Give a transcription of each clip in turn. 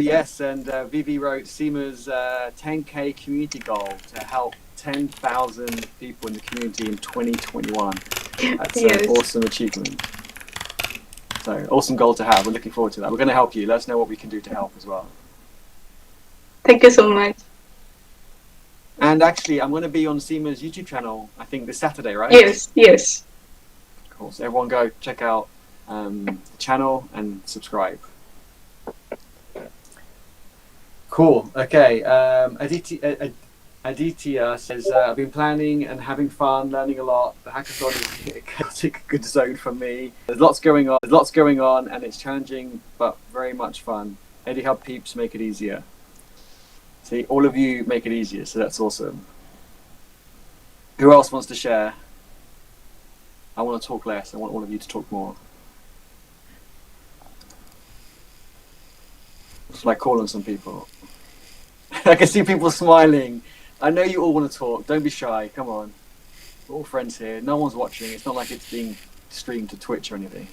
Yes, and Vivi wrote Seema's 10K community goal to help 10,000 people in the community in 2021. That's an awesome achievement. So, awesome goal to have. We're looking forward to that. We're going to help you. Let us know what we can do to help as well. Thank you so much. And actually, I'm going to be on Seema's YouTube channel, I think, this Saturday, right? Yes. Cool. So, everyone go check out the channel and subscribe. Cool. Okay. Aditya says, I've been planning and having fun, learning a lot. The hackathon is a chaotic good zone for me. There's lots going on, and it's challenging, but very much fun. EddieHub peeps make it easier. See, all of you make it easier, so that's awesome. Who else wants to share? I want to talk less. I want all of you to talk more. It's like calling some people. I can see people smiling. I know you all want to talk. Don't be shy. Come on. We're all friends here. No one's watching. It's not like it's being streamed to Twitch or anything.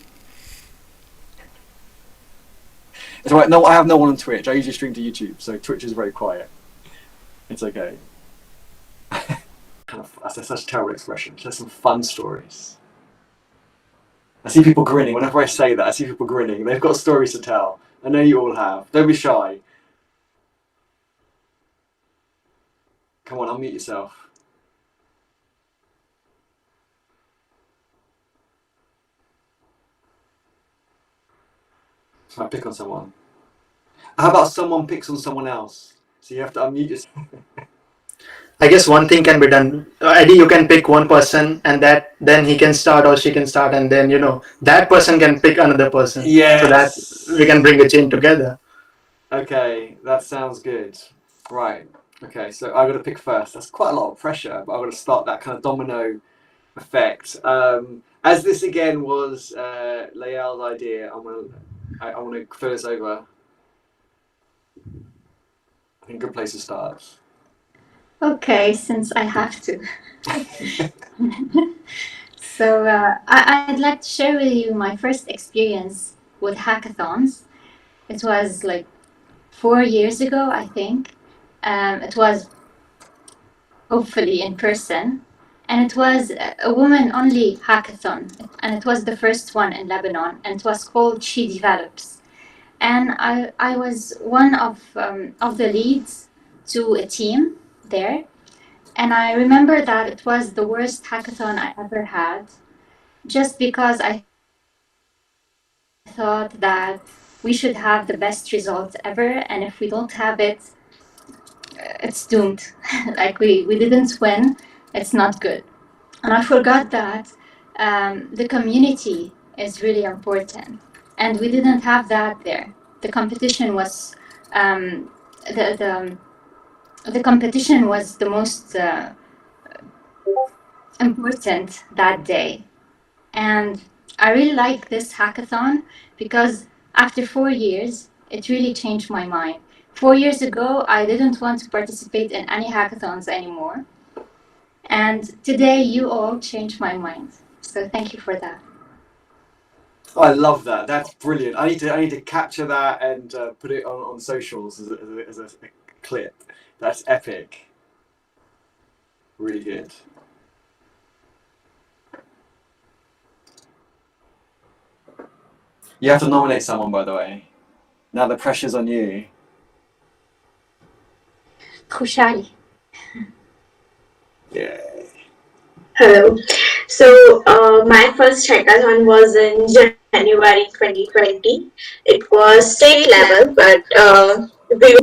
It's all right. No, I have no one on Twitch. I usually stream to YouTube, so Twitch is very quiet. It's okay. That's such a terrible expression. There's some fun stories. I see people grinning. Whenever I say that, I see people grinning. They've got stories to tell. I know you all have. Don't be shy. Come on, unmute yourself. I pick on someone. How about someone picks on someone else? So you have to unmute yourself. I guess one thing can be done. Eddie, you can pick one person, and then he can start or she can start, and then that person can pick another person. Yes. So that we can bring a chain together. Okay, that sounds good. Right. Okay, so I've got to pick first. That's quite a lot of pressure, but I've got to start that kind of domino effect. As this again was Lcal's idea, I want to throw this over. I think a good place to start. Okay, since I have to. So I'd like to share with you my first experience with hackathons. It was like 4 years ago, I think. It was hopefully in person. And it was a woman-only hackathon. And it was the first one in Lebanon. And it was called She Develops. And I was one of the leads to a team there. And I remember that it was the worst hackathon I ever had, just because I thought that we should have the best results ever, and if we don't have it, it's doomed. Like we didn't win, it's not good. And I forgot that the community is really important, and we didn't have that there. The competition was the competition was the most important that day. And I really like this hackathon because after 4 years, it really changed my mind. 4 years ago, I didn't want to participate in any hackathons anymore. And today, you all changed my mind. So thank you for that. Oh, I love that. That's brilliant. I need to capture that and put it on socials as a clip. That's epic. Really good. You have to nominate someone, by the way. Now the pressure's on you. Khushali. Yeah. Hello. So my first hackathon was in January 2020. It was state level, but we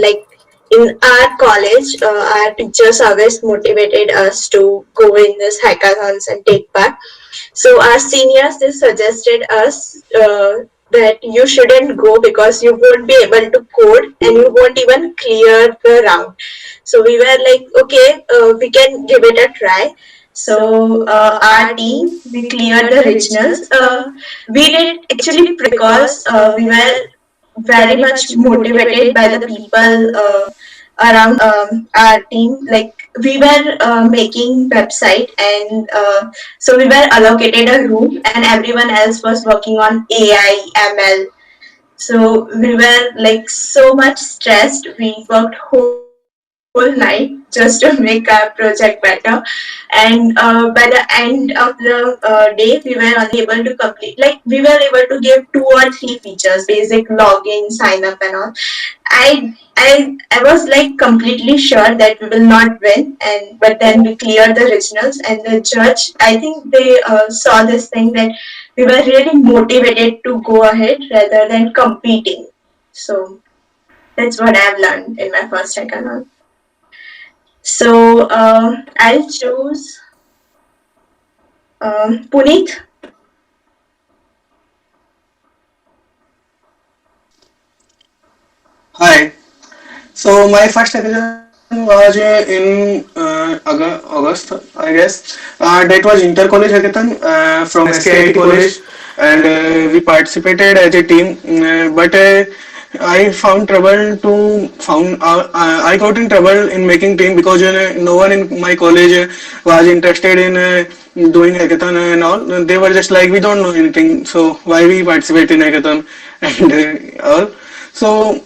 like in our college, our teachers always motivated us to go in this hackathons and take part. So our seniors, they suggested us that you shouldn't go because you won't be able to code and you won't even clear the round. So we were like, okay, we can give it a try. So our team, we cleared the regionals. We did actually because we were very much motivated by the people around our team. Like we were making website, and so we were allocated a room, and everyone else was working on AI, ML. So we were like so much stressed. We worked whole night just to make our project better. And by the end of the day, we were only able to complete, like we were able to give 2 or 3 features, basic login, sign up and all. I was like completely sure that we will not win, and but then we cleared the regionals, and the judge, I think they saw this thing that we were really motivated to go ahead rather than competing. So that's what I've learned in my first hackathon. So I'll choose Puneet. Hi. So my first hackathon was in August, I guess. That was inter-college hackathon from SKIT college, and we participated as a team. But I found trouble to found I got in trouble in making team because no one in my college was interested in doing hackathon and all. They were just like, we don't know anything, so why we participate in hackathon and all. So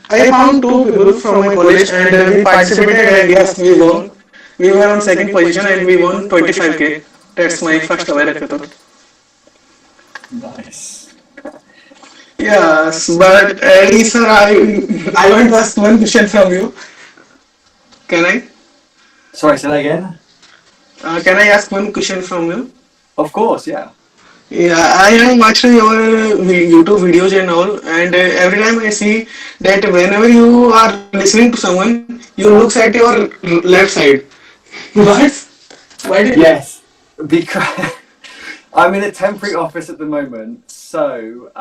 I found 2 people from my college and we participated and yes, we won. We were on second position and we won 25k. That's my first ever hackathon. Nice. Yes, but Eddie sir, I want to ask one question from you. Can I? Sorry, say that again? Can I ask one question from you? Of course, yeah. Yeah, I am watching your YouTube videos and all, and every time I see that whenever you are listening to someone, you looks at your left side. What? Why did? Yes, because I'm in a temporary office at the moment, so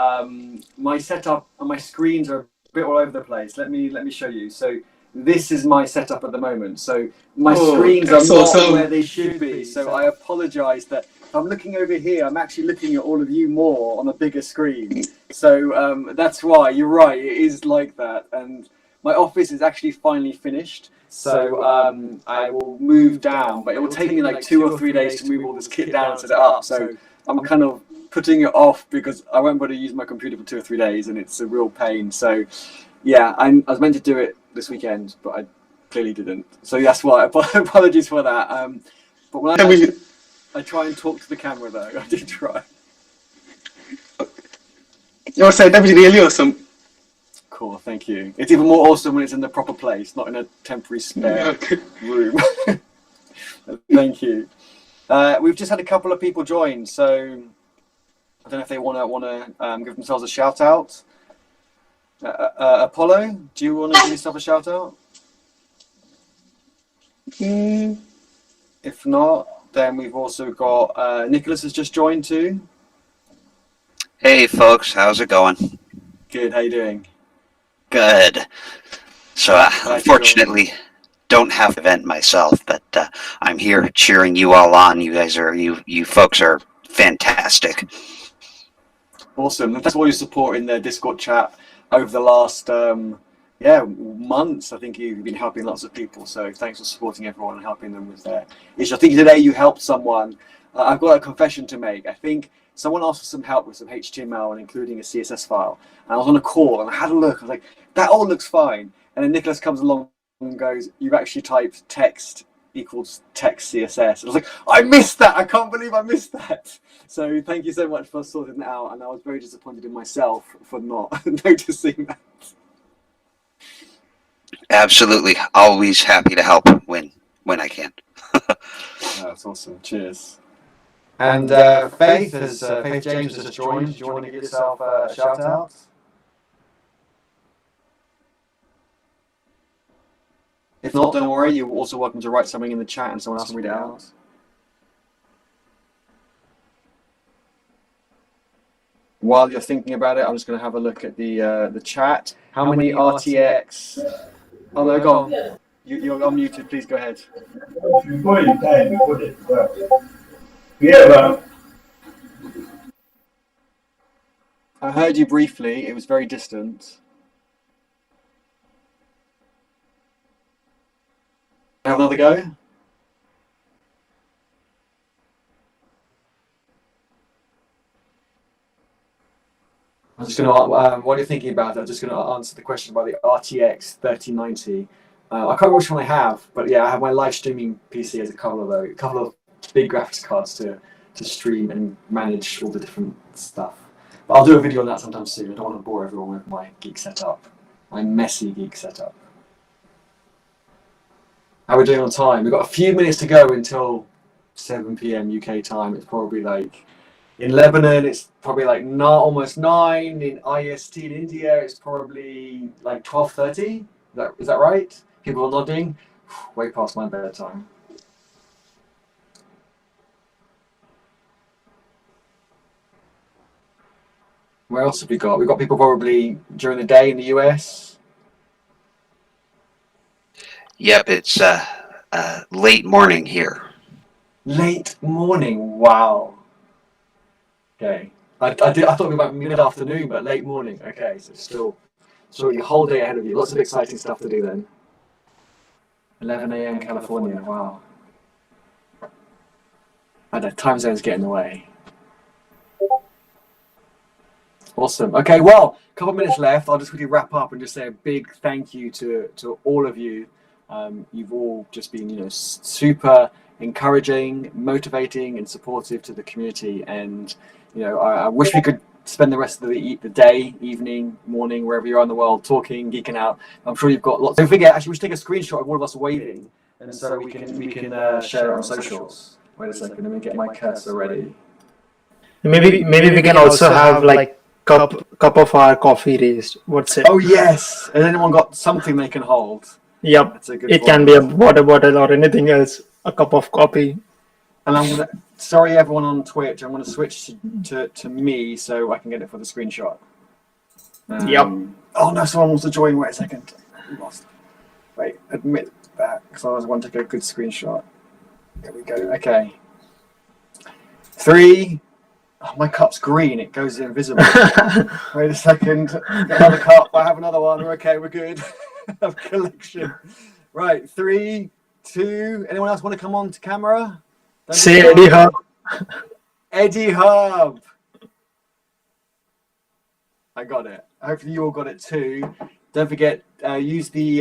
my setup and my screens are a bit all over the place. Let me show you. So this is my setup at the moment. So my screens are That's not awesome. where they should be. So I apologise that if I'm looking over here, I'm actually looking at all of you more on a bigger screen. So that's why you're right. It is like that, and my office is actually finally finished. So I will move down, but it will take me like 2 or 3 days to move all this kit down and set it up. So I'm kind of putting it off because I won't be able to use my computer for 2 or 3 days, and it's a real pain. So yeah, I was meant to do it this weekend, but I clearly didn't. So that's why. Apologies for that. But when I try and talk to the camera though, I did try. Your setup is really awesome. Cool, thank you. It's even more awesome when it's in the proper place, not in a temporary spare Okay. room. Thank you. We've just had a couple of people join, so I don't know if they want to give themselves a shout out. Apollo, do you want to give yourself a shout out? Mm, If not, then we've also got Nicholas has just joined too. Hey folks, how's it going? Good, how you doing? Good. So Glad you joined. unfortunately, don't have an event myself, but I'm here cheering you all on. You guys are you folks are fantastic. Awesome. And thanks for all your support in the Discord chat over the last months. I think you've been helping lots of people. So thanks for supporting everyone and helping them with their issues. I think today you helped someone. I've got a confession to make. I think someone asked for some help with some HTML and including a CSS file. And I was on a call and I had a look. I was like, that all looks fine. And then Nicholas comes along and goes, you've actually typed text equals text CSS. And I was like, I missed that. I can't believe I missed that. So thank you so much for sorting that out. And I was very disappointed in myself for not noticing that. Absolutely, always happy to help when I can. That's awesome. Cheers. And Faith James has just joined. Do you want to give yourself a shout out? If not, don't worry. You're also welcome to write something in the chat and someone else can read it out. While you're thinking about it, I'm just going to have a look at the chat. How many RTX? Oh no, go on. You're unmuted. Please go ahead. I heard you briefly. It was very distant. Have another go? I'm just going to, what are you thinking about? I'm just going to answer the question about the RTX 3090. I can't remember which one I have, but yeah, I have my live streaming PC as a couple of big graphics cards to stream and manage all the different stuff. But I'll do a video on that sometime soon. I don't want to bore everyone with my geek setup, my messy geek setup. How are we doing on time? We've got a few minutes to go until 7 p.m. UK time. It's probably like, in Lebanon, it's probably like almost 9. In IST in India, it's probably like 12:30. Is that right? People are nodding. Way past my bedtime. Where else have we got? We've got people probably during the day in the US. Yep, it's late morning here. Late morning. Wow. Okay. I thought we were about mid-afternoon, but late morning. Okay, so still your whole day ahead of you. Lots of exciting stuff to do then. 11 a.m. California. Wow. I know, time zones get in the way. Awesome. Okay, well, a couple of minutes left. I'll just quickly wrap up and just say a big thank you to all of you. You've all just been, super encouraging, motivating, and supportive to the community. And I wish we could spend the rest of the day, evening, morning, wherever you are in the world, talking, geeking out. I'm sure you've got lots. Don't forget, actually, we should take a screenshot of all of us waving, and so we can share it on socials. Wait a second, let me get my cursor ready. Maybe we can also have like cup of our coffee raised. What's it? Oh yes! Has anyone got something they can hold? Yep. That's a good It point. can be a water bottle or anything else. A cup of coffee. And I'm gonna. Sorry, everyone on Twitch. I'm gonna switch to me so I can get it for the screenshot. Yep. Oh no! Someone wants to join. Wait a second. Lost. Wait. Admit that because I want to take a good screenshot. There we go. Okay. 3. Oh, my cup's green. It goes invisible. Wait a second. Get another cup. I have another one. We're okay. We're good. Of collection. Right. 3, 2. Anyone else want to come on to camera? Say EddieHub. EddieHub. I got it. Hopefully you all got it too. Don't forget, use the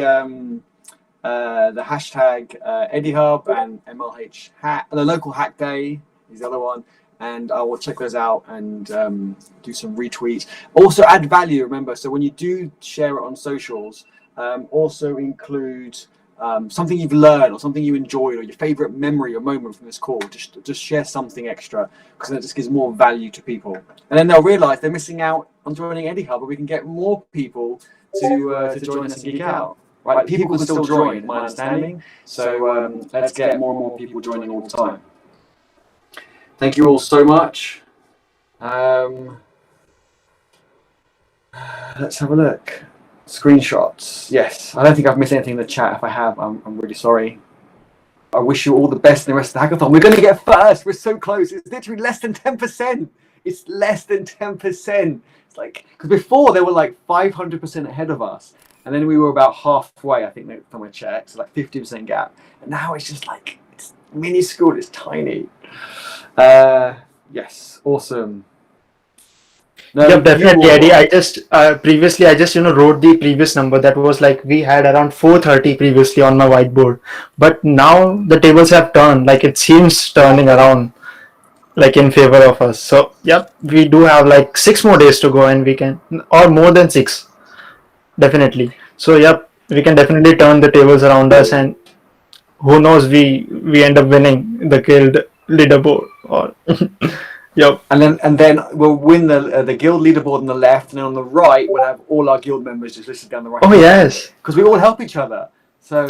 hashtag EddieHub and MLH hack. The local hack day is the other one. And I will check those out and do some retweets. Also add value, remember. So when you do share it on socials, also include something you've learned or something you enjoyed or your favorite memory or moment from this call. Just share something extra because that just gives more value to people. And then they'll realize they're missing out on joining EddieHub, but we can get more people to join us and geek out. Right? People can still join, my understanding. So let's get more and more people joining all the time. Thank you all so much. Let's have a look. Screenshots. Yes, I don't think I've missed anything in the chat. If I have, I'm really sorry. I wish you all the best in the rest of the hackathon. We're going to get first. We're so close. It's literally less than 10%. It's less than 10%. It's like, because before they were like 500% ahead of us. And then we were about halfway, I think, next time I checked. So like 50% gap. And now it's just like, it's minuscule. It's tiny. Yes, awesome. No, Yep, definitely, Eddie. I just previously wrote the previous number. That was like we had around 430 previously on my whiteboard, but now the tables have turned. Like it seems turning around, like in favor of us. So yep, we do have like 6 more days to go, and we can, or more than 6, definitely. So yep, we can definitely turn the tables around us, and who knows, we end up winning the guild leaderboard or. Yep. And then we'll win the guild leaderboard on the left, and then on the right we'll have all our guild members just listed down the right. Oh yes. Because we all help each other. So